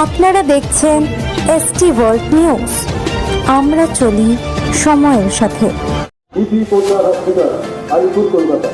আপনারা দেখছেন ST world news. আমরা চলি সময়ের সাথে। ইপি কন্যা হসপিটাল, আলিপুর, কলকাতা।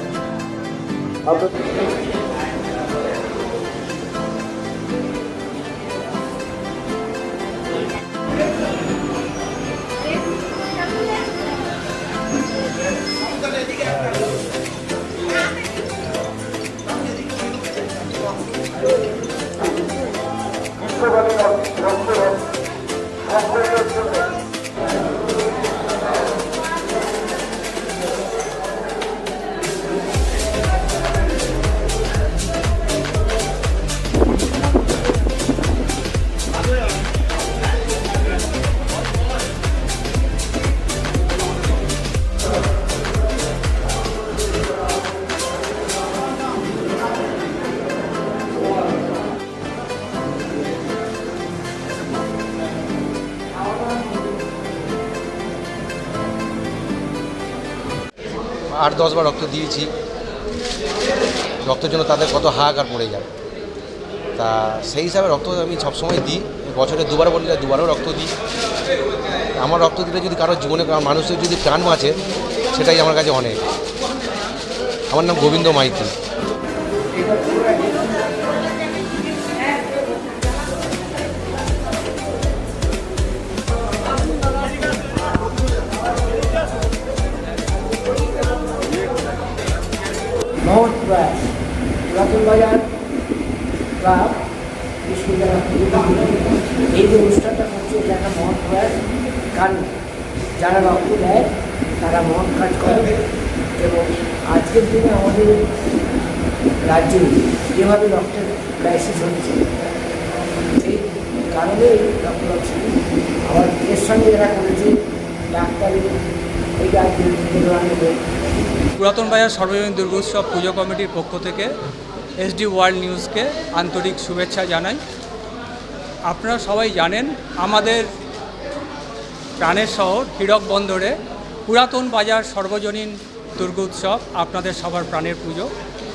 আট 10 বার রক্ত দিয়েছি। রক্তের জন্য তাদের কত হাহাকার পড়ে যায়, তা সেই হিসাবে রক্ত আমি সবসময় দিই। বছরে দুবার বললে দুবারও রক্ত দিই। আমার রক্ত দিলে যদি কারোর জীবনে মানুষের যদি প্রাণ বাঁচে, সেটাই আমার কাছে অনেক। আমার নাম গোবিন্দ মাইতি। মহৎ প্রয়াস পুরাতন বাজার ক্লাব বিশ্ববিদ্যালয় এই যে অনুষ্ঠানটা করছে, এটা একটা মহৎ প্রয়াস। কারণ যারা রক্ত দেয় তারা মহৎ কাজ করে, এবং আজকের দিনে আমাদের রাজ্যে যেভাবে রক্তের ক্রাইসিস হচ্ছে, সেই কারণেই রক্তদান শিবির। আবার এর সঙ্গে এরা করেছে ডাক্তারি, এই আজকে পুরাতন বাজার সর্বজনীন দুর্গোৎসব পুজো কমিটির পক্ষ থেকে এসডি ওয়ার্ল্ড নিউজকে আন্তরিক শুভেচ্ছা জানাই। আপনারা সবাই জানেন, আমাদের প্রাণের শহর হীরক বন্দরে পুরাতন বাজার সর্বজনীন দুর্গোৎসব, আপনাদের সবার প্রাণের পুজো,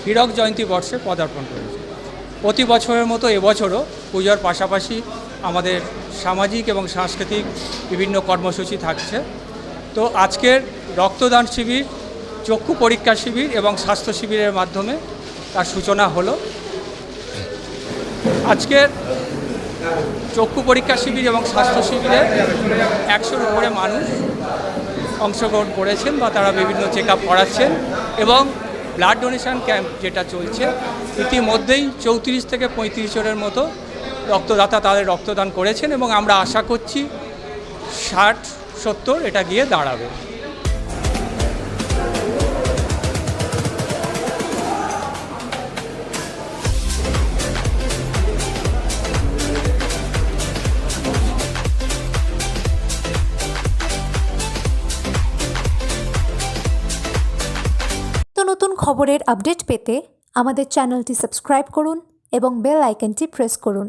হীরক জয়ন্তী বর্ষে পদার্পণ করেছে। প্রতি বছরের মতো এবছরও পুজোর পাশাপাশি আমাদের সামাজিক এবং সাংস্কৃতিক বিভিন্ন কর্মসূচি থাকছে। তো আজকের রক্তদান শিবির, চক্ষু পরীক্ষা শিবির এবং স্বাস্থ্য শিবিরের মাধ্যমে তার সূচনা হলো। আজকের চক্ষু পরীক্ষা শিবির এবং স্বাস্থ্য শিবিরে 100-র উপরে মানুষ অংশগ্রহণ করেছেন বা তারা বিভিন্ন চেক আপ করাচ্ছেন, এবং ব্লাড ডোনেশন ক্যাম্প যেটা চলছে, ইতিমধ্যেই 34 থেকে 35 জনের মতো রক্তদাতা তাদের রক্তদান করেছেন, এবং আমরা আশা করছি 60-70 এটা গিয়ে দাঁড়াবে। নতুন খবরের আপডেট পেতে আমাদের চ্যানেলটি সাবস্ক্রাইব করুন এবং বেল আইকনটি প্রেস করুন।